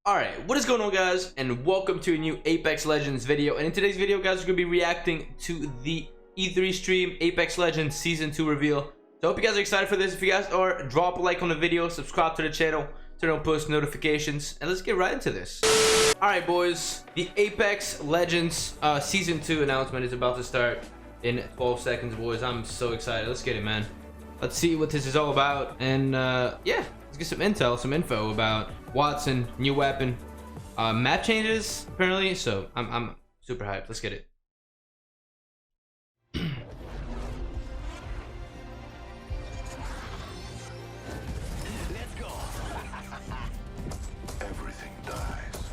Alright, what is going on, guys, and welcome to a new Apex Legends video. And in today's video, guys, we're going to be reacting to the E3 stream Apex Legends Season 2 reveal. So I hope you guys are excited for this. If you guys are, drop a like on the video, subscribe to the channel, turn on post notifications, and let's get right into this. Alright, boys, the Apex Legends Season 2 announcement is about to start in 12 seconds, boys. I'm so excited. Let's get it, man. Let's see what this is all about, and yeah, let's get some intel, some info about Wattson, new weapon, map changes apparently. So I'm super hyped. Let's get it. Let's go. Everything dies.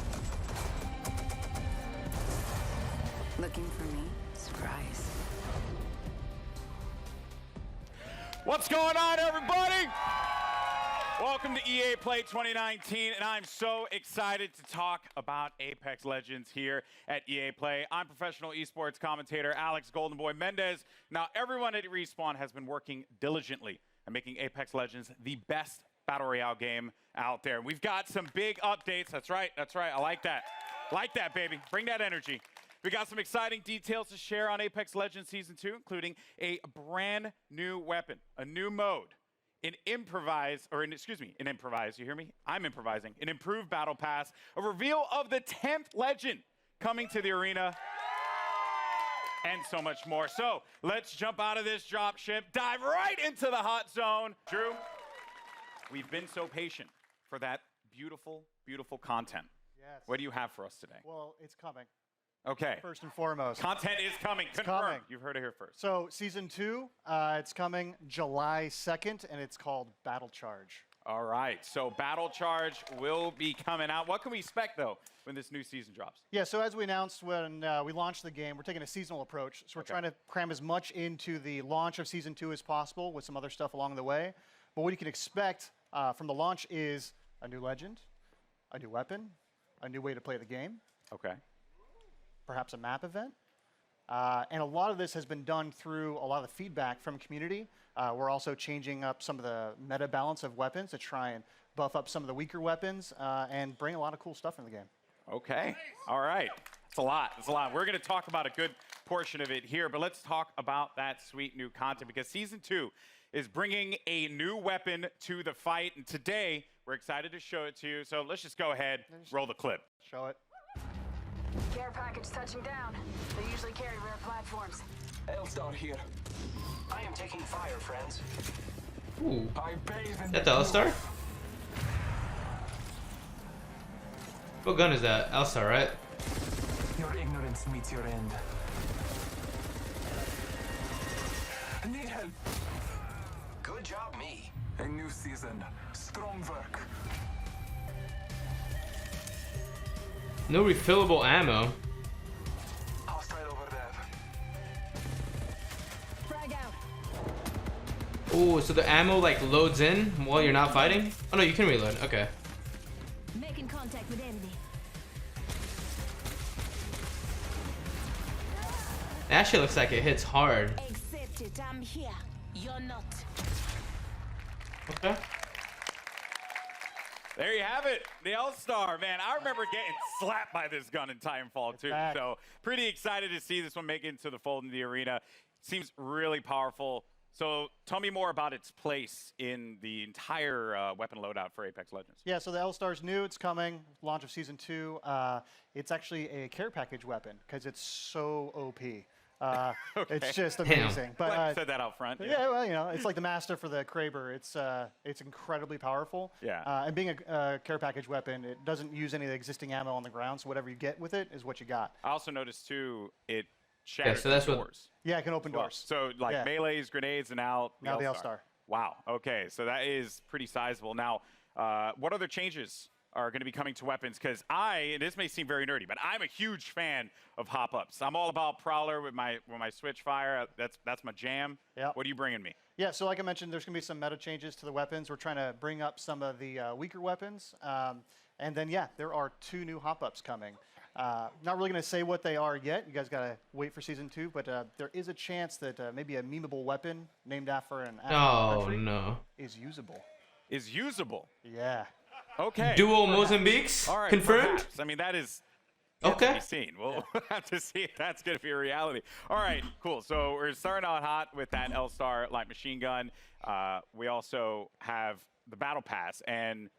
Looking for me? Surprise. What's going on, everybody? Welcome to EA Play 2019, and I'm so excited to talk about Apex Legends here at EA Play. I'm professional esports commentator Alex Golden Boy Mendez. Now, everyone at Respawn has been working diligently at making Apex Legends the best battle royale game out there. We've got some big updates. That's right. I like that. Like that, baby. Bring that energy. We got some exciting details to share on Apex Legends Season 2, including a brand new weapon, a new mode, in improvise, you hear me? I'm improvising. An improved battle pass, a reveal of the 10th legend coming to the arena, and so much more. So let's jump out of this drop ship, dive right into the hot zone. Drew, we've been so patient for that beautiful, beautiful content. Yes. What do you have for us today? Well, it's coming. Okay. First and foremost. Content is coming. It's Confirmed. coming. You've heard it here first. So, Season 2, it's coming July 2nd, and it's called Battle Charge. All right. So Battle Charge will be coming out. What can we expect, though, when this new season drops? Yeah, so as we announced when we launched the game, we're taking a seasonal approach. So we're trying to cram as much into the launch of Season 2 as possible with some other stuff along the way. But what you can expect from the launch is a new legend, a new weapon, a new way to play the game. Okay. Perhaps a map event. And a lot of this has been done through a lot of the feedback from community. We're also changing up some of the meta balance of weapons to try and buff up some of the weaker weapons and bring a lot of cool stuff in the game. Okay. All right. It's a lot. It's a lot. We're going to talk about a good portion of it here, but let's talk about that sweet new content because Season 2 is bringing a new weapon to the fight, and today we're excited to show it to you. So let's just go ahead, roll the clip. Show it. Care package touching down. They usually carry rare platforms. L-Star here. I am taking fire, friends. Ooh, I bathe in that's L-Star? What gun is that? L-Star, right? Your ignorance meets your end. Need help. Good job, me. A new season. Strong work. No refillable ammo. Hostile over there. Frag out. Oh, so the ammo like loads in while you're not fighting? Oh no, you can reload. Okay. Making contact with enemy. It actually looks like it hits hard. Accept it. I'm here. You're not. Okay. There you have it, the L-Star, man. I remember getting slapped by this gun in Titanfall 2. back. So pretty excited to see this one make it into the fold in the arena. Seems really powerful. So tell me more about its place in the entire weapon loadout for Apex Legends. Yeah, so the L-Star's new. It's coming. Launch of Season 2. It's actually a care package weapon because it's so OP. It's just amazing. Glad you But said that out front. yeah, well, you know, it's like the master for the Kraber. It's incredibly powerful. Yeah. And being a care package weapon, it doesn't use any of the existing ammo on the ground, so whatever you get with it is what you got. I also noticed, too, it shatters so that's what- doors. Yeah, it can open Well, doors. So, like, Yeah. melees, grenades, and now Now the L-Star. Wow. Okay, so that is pretty sizable. Now, what other changes are going to be coming to weapons? Because this may seem very nerdy, but I'm a huge fan of hop-ups. I'm all about Prowler with my switch fire. That's my jam. Yep. What are you bringing me? Yeah, so like I mentioned, there's going to be some meta changes to the weapons. We're trying to bring up some of the weaker weapons. And then, yeah, there are 2 new hop-ups coming. Not really going to say what they are yet. You guys got to wait for Season 2, but there is a chance that maybe a memeable weapon named after an African Oh country no. is usable. Is usable. Yeah. Okay. Dual Perhaps. Mozambiques All right, confirmed. perhaps. I mean, that is yet to Okay. be seen. We'll have to see if that's going to be a reality. All right, cool. So we're starting out hot with that L-Star light machine gun. We also have the Battle Pass. And,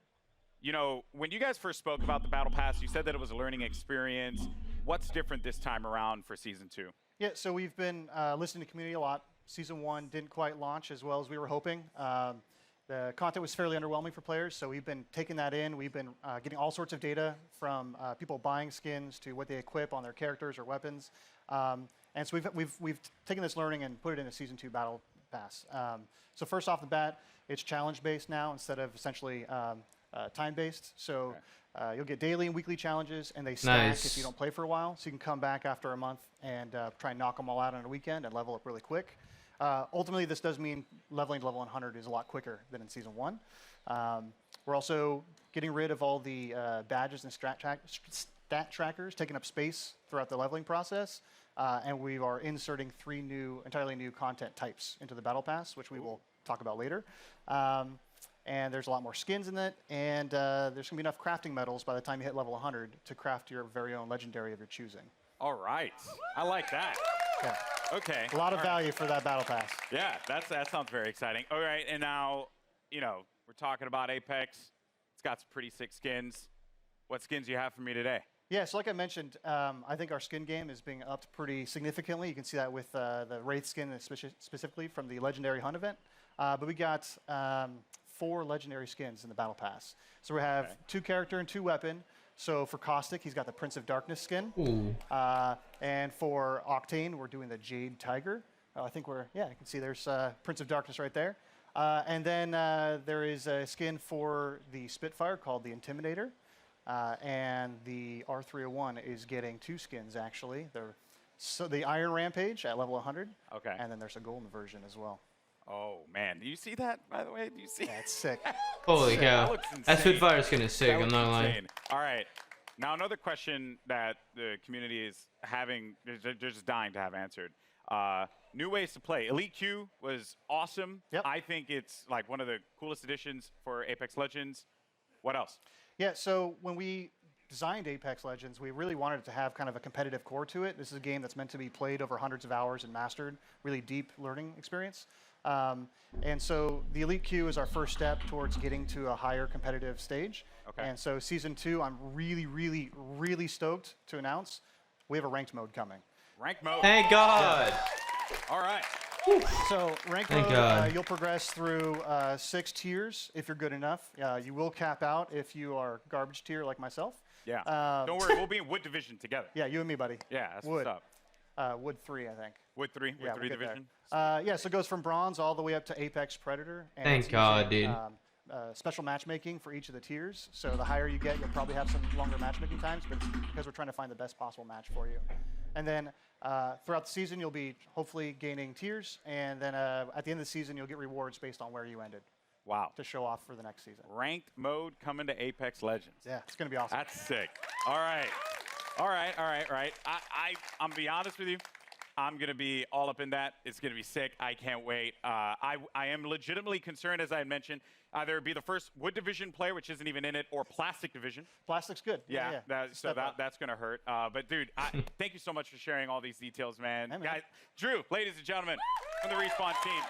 you know, when you guys first spoke about the Battle Pass, you said that it was a learning experience. What's different this time around for Season 2? Yeah, so we've been listening to community a lot. Season 1 didn't quite launch as well as we were hoping. The content was fairly underwhelming for players, so we've been taking that in. We've been getting all sorts of data from people buying skins to what they equip on their characters or weapons. And so we've taken this learning and put it in a Season 2 Battle Pass. So first off the bat, it's challenge-based now instead of essentially time-based. So you'll get daily and weekly challenges, and they stack if you don't play for a while. So you can come back after a month and try and knock them all out on a weekend and level up really quick. Ultimately, this does mean leveling to level 100 is a lot quicker than in Season 1. We're also getting rid of all the badges and stat trackers, taking up space throughout the leveling process. And we are inserting 3 entirely new content types into the Battle Pass, which we will talk about later. And there's a lot more skins in it, and there's going to be enough crafting metals by the time you hit level 100 to craft your very own legendary of your choosing. All right. I like that. Yeah. Okay. A lot of value for that Battle Pass. Yeah, that sounds very exciting. All right, and now, you know, we're talking about Apex. It's got some pretty sick skins. What skins do you have for me today? Yeah, so like I mentioned, I think our skin game is being upped pretty significantly. You can see that with the Wraith skin specifically from the Legendary Hunt event. But we got 4 legendary skins in the Battle Pass. So we have 2 character and 2 weapon. So for Caustic, he's got the Prince of Darkness skin. And for Octane, we're doing the Jade Tiger. I think you can see there's Prince of Darkness right there. And then there is a skin for the Spitfire called the Intimidator. And the R301 is getting 2 skins, actually. So the Iron Rampage at level 100. Okay. And then there's a golden version as well. Oh, man. Do you see that, by the way? Do you see? That's sick. Holy cow. That looks insane. That Spitfire skin is sick, That I'm looks not lying. insane. All right. Now, another question that the community is having, they're just dying to have answered. New ways to play. Elite Q was awesome. Yep. I think it's like one of the coolest additions for Apex Legends. What else? Yeah, so when we designed Apex Legends, we really wanted it to have kind of a competitive core to it. This is a game that's meant to be played over hundreds of hours and mastered, really deep learning experience. And so the Elite Q is our first step towards getting to a higher competitive stage. Okay. And so Season 2, I'm really, really, really stoked to announce we have a ranked mode coming. Rank mode. Thank God. All right. So ranked Thank mode, God. you'll progress through 6 tiers if you're good enough. You will cap out if you are garbage tier like myself. Yeah. Don't worry. We'll be in Wood Division together. Yeah, you and me, buddy. Yeah, that's Wood. what's up. Wood 3, I think. Wood 3? Wood Yeah, 3 we'll get there. Division? Yeah, so it goes from bronze all the way up to Apex Predator. And Thank it's God, using, dude. special matchmaking for each of the tiers. So the higher you get, you'll probably have some longer matchmaking times, but it's because we're trying to find the best possible match for you. And then throughout the season, you'll be hopefully gaining tiers. And then at the end of the season, you'll get rewards based on where you ended Wow. to show off for the next season. Ranked mode coming to Apex Legends. Yeah, it's going to be awesome. That's sick. All right. I'm going to be honest with you. I'm going to be all up in that. It's going to be sick. I can't wait. I am legitimately concerned, as I had mentioned, either be the first Wood Division player, which isn't even in it, or Plastic Division. Plastic's good. Yeah, that's going to hurt. But, dude, thank you so much for sharing all these details, man. Hey, man. Guys, Drew, ladies and gentlemen, from the Respawn team.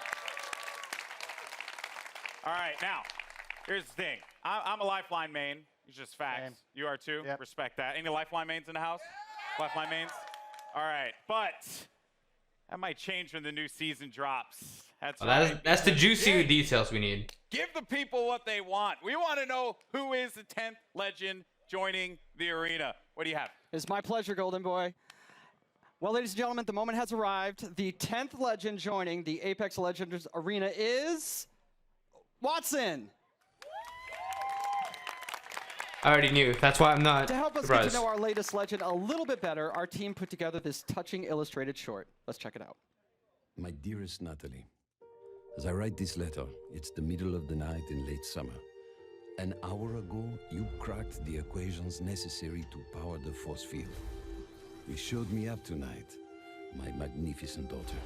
All right, now, here's the thing. I'm a Lifeline main. It's just facts. Same. You are too? Yep. Respect that. Any Lifeline mains in the house? Lifeline mains? All right, but that might change when the new season drops. That's the juicy details we need. Give the people what they want. We want to know who is the 10th legend joining the arena. What do you have? It's my pleasure, Golden Boy. Well, ladies and gentlemen, the moment has arrived. The 10th legend joining the Apex Legends arena is Wattson. I already knew. That's why I'm not To help us surprised. get to know our latest legend a little bit better, our team put together this touching illustrated short. Let's check it out. My dearest Natalie, as I write this letter, it's the middle of the night in late summer. An hour ago, you cracked the equations necessary to power the force field. You showed me up tonight, my magnificent daughter,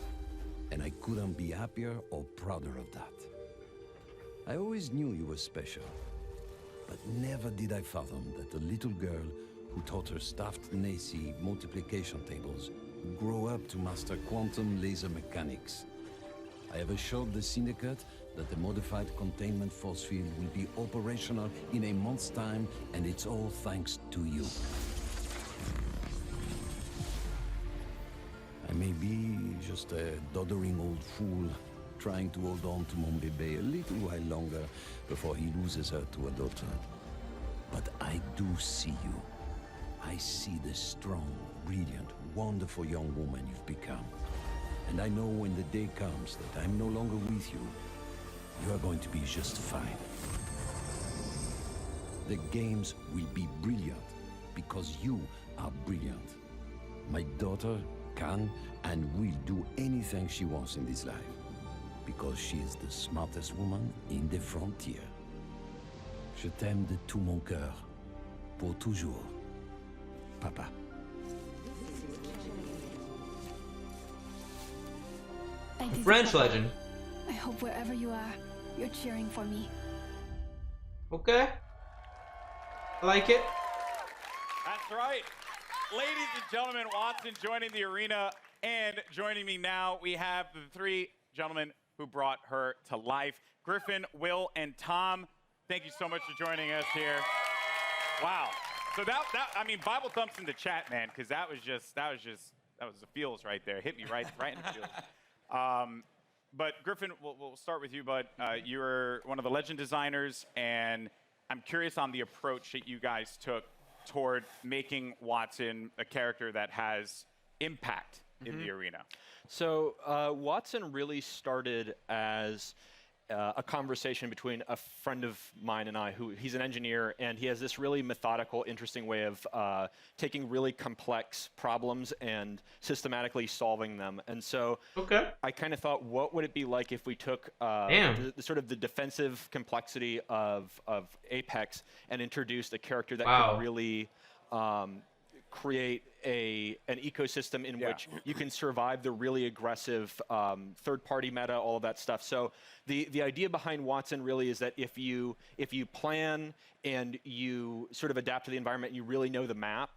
and I couldn't be happier or prouder of that. I always knew you were special. But never did I fathom that the little girl who taught her staffed Nazi multiplication tables would grow up to master quantum laser mechanics. I have assured the Syndicate that the modified containment force field will be operational in a month's time, and it's all thanks to you. I may be just a doddering old fool trying to hold on to mon bébé a little while longer before he loses her to a daughter. But I do see you. I see the strong, brilliant, wonderful young woman you've become. And I know when the day comes that I'm no longer with you, you are going to be just fine. The games will be brilliant because you are brilliant. My daughter can and will do anything she wants in this life because she is the smartest woman in the frontier. Je t'aime de tout mon cœur, pour toujours, Papa. I did it, French Papa. legend. I hope wherever you are, you're cheering for me. Okay. I like it. That's right. Ladies and gentlemen, Wattson joining the arena, and joining me now, we have the three gentlemen who brought her to life. Griffin, Will, and Tom, thank you so much for joining us here. Wow. So I mean, Bible thumps in the chat, man, because that was the feels right there. Hit me right in the feels. But Griffin, we'll start with you, bud. You're one of the legend designers, and I'm curious on the approach that you guys took toward making Wattson a character that has impact in the arena. So Wattson really started as a conversation between a friend of mine and I, who he's an engineer, and he has this really methodical, interesting way of taking really complex problems and systematically solving them. And so I kind of thought, what would it be like if we took the sort of the defensive complexity of Apex and introduced a character that could really create an ecosystem in which you can survive the really aggressive third-party meta, all of that stuff. So the idea behind Wattson really is that if you plan and you sort of adapt to the environment, you really know the map,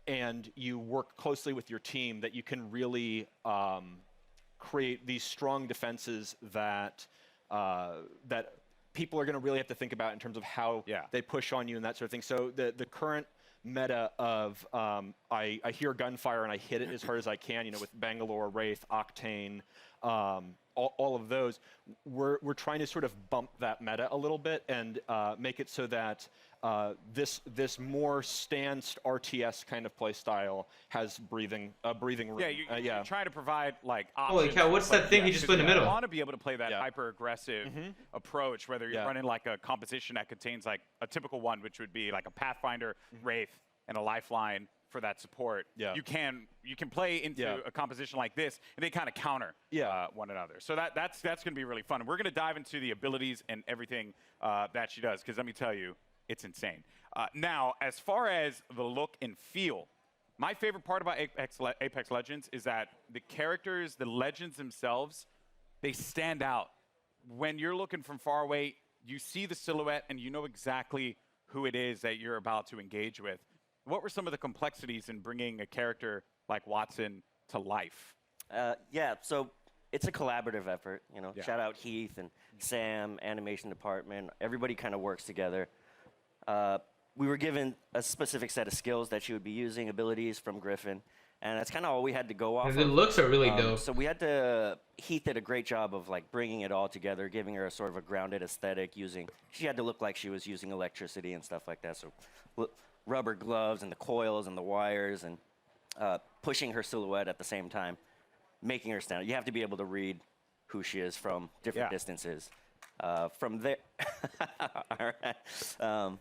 and you work closely with your team, that you can really create these strong defenses that that people are going to really have to think about in terms of how they push on you and that sort of thing. So the current meta of I hear gunfire and I hit it as hard as I can, with Bangalore, Wraith, Octane, all of those, we're trying to sort of bump that meta a little bit and make it so that this more stanced RTS kind of play style has breathing room. Yeah, you're trying to provide like Holy options. cow, what's that thing he just put in the middle? You want to be able to play that hyper aggressive approach, whether you're running like a composition that contains like a typical one, which would be like a Pathfinder, Wraith, and a Lifeline for that support. You can play into a composition like this, and they kind of counter one another. So that's going to be really fun. We're going to dive into the abilities and everything that she does, because let me tell you, it's insane. Now, as far as the look and feel, my favorite part about Apex Legends is that the characters, the legends themselves, they stand out. When you're looking from far away, you see the silhouette and you know exactly who it is that you're about to engage with. What were some of the complexities in bringing a character like Wattson to life? So it's a collaborative effort. Shout out Heath and Sam, animation department. Everybody kind of works together. We were given a specific set of skills that she would be using, abilities from Griffin, and that's kind of all we had to go off of. The looks are really dope. So we had to, Heath did a great job of like bringing it all together, giving her a sort of a grounded aesthetic, she had to look like she was using electricity and stuff like that. So rubber gloves and the coils and the wires and pushing her silhouette at the same time, making her stand out. You have to be able to read who she is from different distances. From there, all right.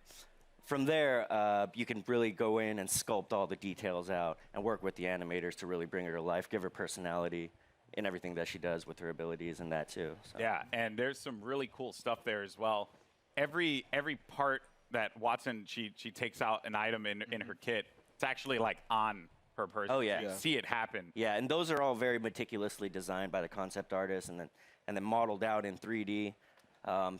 From there, you can really go in and sculpt all the details out and work with the animators to really bring her to life, give her personality in everything that she does with her abilities and that too. So. Yeah, and there's some really cool stuff there as well. Every part that Wattson, she takes out an item in her kit, it's actually like on her person. Oh yeah. You see it happen. Yeah, and those are all very meticulously designed by the concept artist and then modeled out in 3D.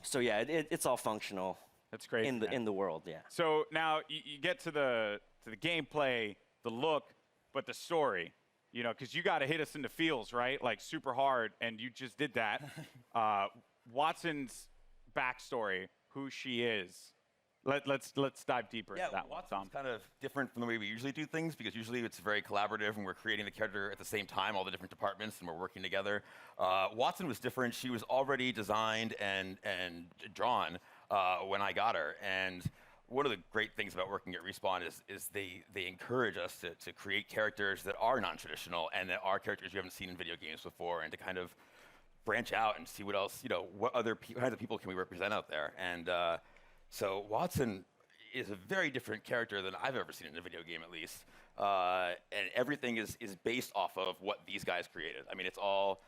So yeah, it's all functional That's crazy. in the world. Yeah. So now you get to the gameplay, the look, but the story. You know, because you got to hit us in the feels, right? Like super hard, and you just did that. Wattson's backstory, who she is. Let's dive deeper into that one, Tom. Watson's kind of different from the way we usually do things, because usually it's very collaborative and we're creating the character at the same time, all the different departments, and we're working together. Wattson was different. She was already designed and drawn when I got her. And one of the great things about working at Respawn is they encourage us to create characters that are non-traditional and that are characters you haven't seen in video games before, and to kind of branch out and see what else, what other kinds of people can we represent out there. And so Wattson is a very different character than I've ever seen in a video game, at least. And everything is based off of what these guys created. I mean, it's all,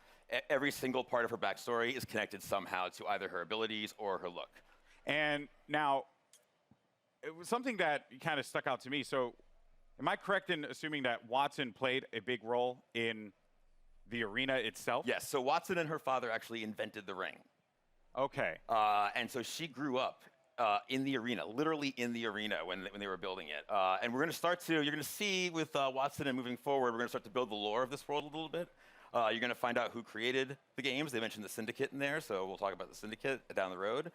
every single part of her backstory is connected somehow to either her abilities or her look. And now, it was something that kind of stuck out to me. So am I correct in assuming that Wattson played a big role in the arena itself? Yes, so Wattson and her father actually invented the ring. Okay. And so she grew up in the arena, literally in the arena when they were building it. And we're going to start to, you're going to see with Wattson and moving forward, we're going to start to build the lore of this world a little bit. You're going to find out who created the games. They mentioned the Syndicate in there, so we'll talk about the Syndicate down the road.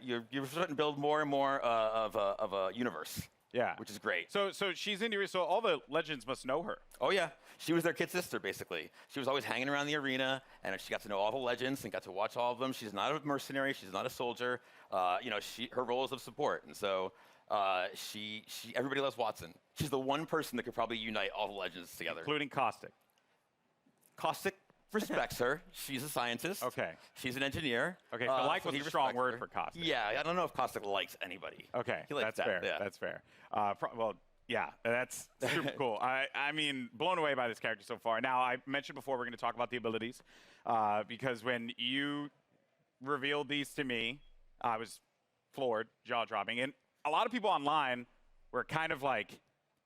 You're starting to build more and more of a universe. Yeah. Which is great. So she's in the arena, so all the legends must know her. Oh, yeah. She was their kid sister, basically. She was always hanging around the arena, and she got to know all the legends and got to watch all of them. She's not a mercenary. She's not a soldier. Her role is of support. And so everybody loves Wattson. She's the one person that could probably unite all the legends together. Including Caustic. Caustic respects her. She's a scientist. Okay. She's an engineer. Okay, so like was a strong word for Caustic. Yeah, I don't know if Caustic likes anybody. Okay, He likes that's fair. Yeah. That's fair. Well, yeah, that's super cool. I mean, blown away by this character so far. Now, I mentioned before we're going to talk about the abilities, because when you revealed these to me, I was floored, jaw-dropping. And a lot of people online were kind of like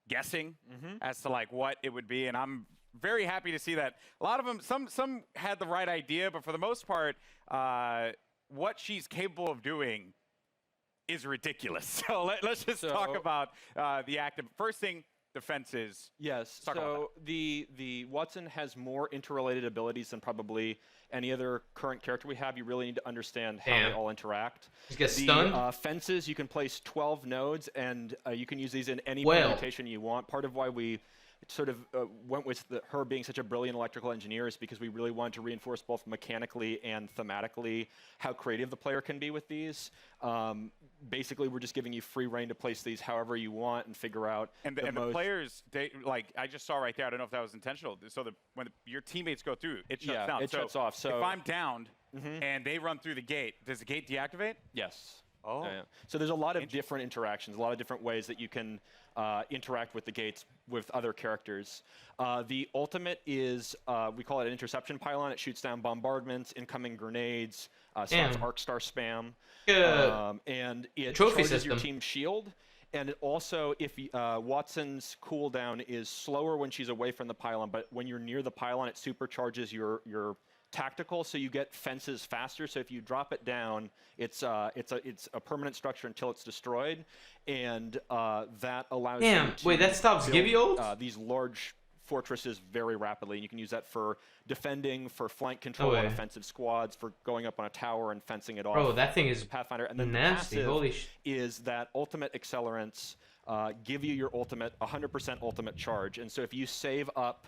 guessing as to like what it would be, and I'm very happy to see that a lot of them, some had the right idea, but for the most part, what she's capable of doing is ridiculous. So let's just talk about the active. First thing, defenses. Yes. So the Wattson has more interrelated abilities than probably any other current character we have. You really need to understand how they all interact. Just get stunned. Fences, you can place 12 nodes, and you can use these in any permutation you want. Part of why we sort of went with her being such a brilliant electrical engineer is because we really wanted to reinforce both mechanically and thematically how creative the player can be with these. Basically, we're just giving you free reign to place these however you want and figure out. And the players, I just saw right there, I don't know if that was intentional. So when your teammates go through, it shuts down. It shuts off. So if I'm downed and they run through the gate, does the gate deactivate? Yes. Oh. Yeah. So there's a lot of different interactions, a lot of different ways that you can interact with the gates with other characters. The ultimate is, we call it an interception pylon. It shoots down bombardments, incoming grenades, stops arc star spam, and it charges your team's shield. And it also, if Wattson's cooldown is slower when she's away from the pylon, but when you're near the pylon, it supercharges your tactical, so you get fences faster. So if you drop it down, it's a permanent structure until it's destroyed, and that allows you to that stops build, these large fortresses very rapidly, and you can use that for defending, for flank control on offensive squads, for going up on a tower and fencing it off. Bro, that thing is Pathfinder. And then nasty. the passive is that ultimate accelerants give you your ultimate 100% ultimate charge, and so if you save up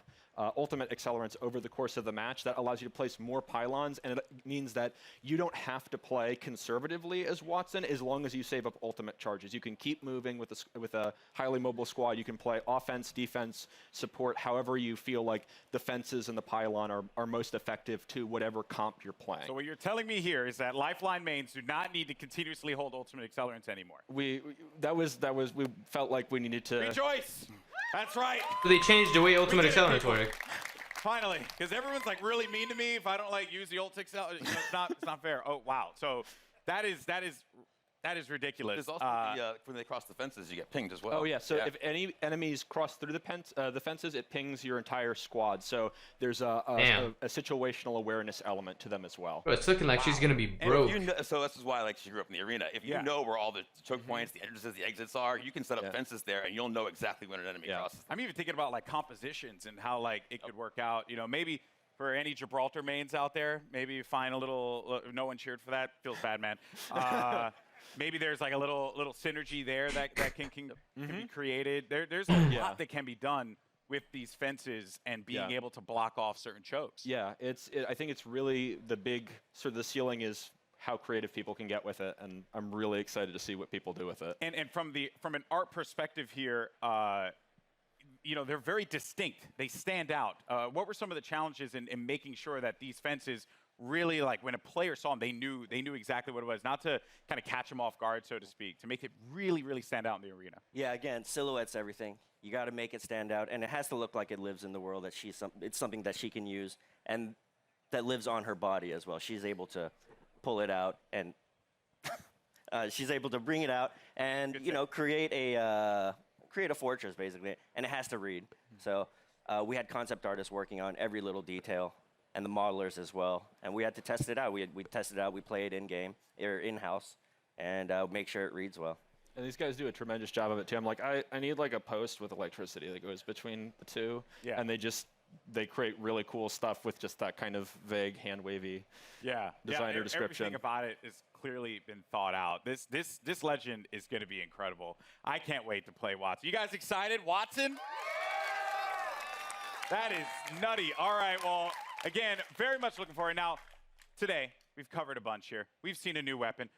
ultimate accelerants over the course of the match, that allows you to place more pylons, and it means that you don't have to play conservatively as Wattson as long as you save up ultimate charges. You can keep moving with a highly mobile squad. You can play offense, defense, support, however you feel like the fences and the pylon are most effective to whatever comp you're playing. So what you're telling me here is that Lifeline mains do not need to continuously hold ultimate accelerants anymore. We felt like we needed to rejoice. That's right. So they changed the way ultimate accelerants work. Finally, because everyone's like really mean to me if I don't like use the ult accelerant. It's not fair. Oh wow. So that is That is ridiculous. There's also when they cross the fences, you get pinged as well. Oh yeah. So if any enemies cross through the fences, it pings your entire squad. So there's a situational awareness element to them as well. Bro, it's looking like she's gonna be And broke. if you know, so this is why like she grew up in the arena. If you know where all the choke points, the entrances, the exits are, you can set up fences there, and you'll know exactly when an enemy crosses. I'm even thinking about like compositions and how like it could work out. You know, maybe for any Gibraltar mains out there, maybe find a little. No one cheered for that. Feels bad, man. Maybe there's like a little synergy there that can be created. There's a lot that can be done with these fences and being able to block off certain chokes. Yeah, I think it's really the big sort of the ceiling is how creative people can get with it, and I'm really excited to see what people do with it. And from an art perspective here, you know, they're very distinct. They stand out. What were some of the challenges in making sure that these fences really, like, when a player saw them, they knew exactly what it was, not to kind of catch them off guard, so to speak, to make it really, really stand out in the arena? Yeah, again, silhouette's everything. You got to make it stand out, and it has to look like it lives in the world, that it's something that she can use, and that lives on her body as well. She's able to pull it out, and she's able to bring it out, and create a fortress basically, and it has to read. So we had concept artists working on every little detail, and the modelers as well, and we had to test it out. We tested it out. We play it in game or in house, and make sure it reads well. And these guys do a tremendous job of it too. I'm like, I need like a post with electricity that goes between the two, and they create really cool stuff with just that kind of vague, hand wavy designer description. Everything about it has clearly been thought out. This legend is going to be incredible. I can't wait to play Wattson. You guys excited, Wattson? That is nutty. All right, well, again, very much looking forward. Now, today, we've covered a bunch here. We've seen a new weapon.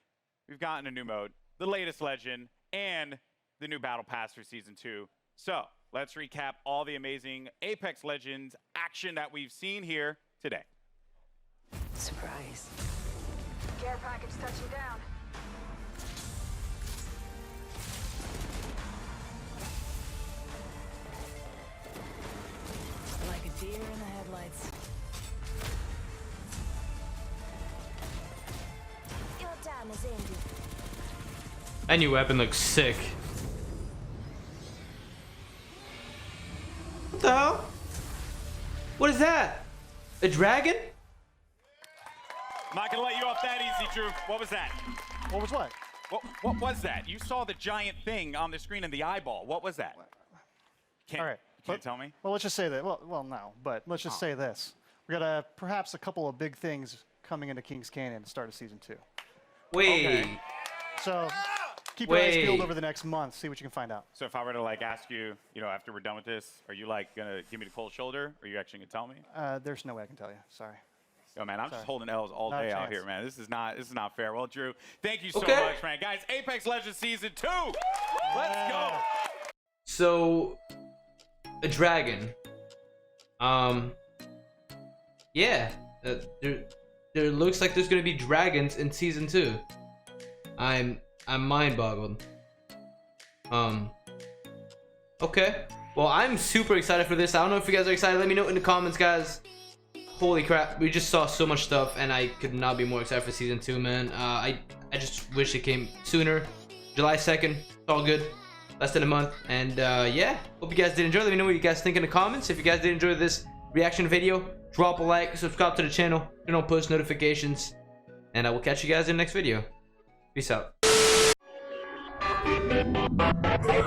We've gotten a new mode, the latest legend, and the new Battle Pass for Season 2. So, let's recap all the amazing Apex Legends action that we've seen here today. Surprise. Care package touching down. Like a deer in the headlights. Your time is ended. That new weapon looks sick. What the hell? What is that? A dragon? I'm not going to let you off that easy, Drew. What was that? What was what? What was that? You saw the giant thing on the screen in the eyeball. What was that? All right. Can't tell me? Well, let's just say that. Well, no, but let's just say this. We got perhaps a couple of big things coming into Kings Canyon to start of Season 2. Wait. Okay. So keep your eyes peeled over the next month. See what you can find out. So if I were to like ask you, after we're done with this, are you like gonna give me the cold shoulder? Or are you actually gonna tell me? There's no way I can tell you. Sorry. Yo, man, I'm just holding L's all Not a day out chance. here, man. This is not fair. Well, Drew, thank you so Okay. much, man. Guys, Apex Legends Season 2. Let's go. So, a dragon. Yeah. There looks like there's gonna be dragons in Season 2. I'm mind boggled. Okay. Well, I'm super excited for this. I don't know if you guys are excited. Let me know in the comments, guys. Holy crap, we just saw so much stuff, and I could not be more excited for Season 2, man. I just wish it came sooner. July 2nd, it's all good. Less than a month, and yeah. Hope you guys did enjoy. Let me know what you guys think in the comments. If you guys did enjoy this reaction video, drop a like, subscribe to the channel, turn on post notifications, and I will catch you guys in the next video. Peace out. Hey,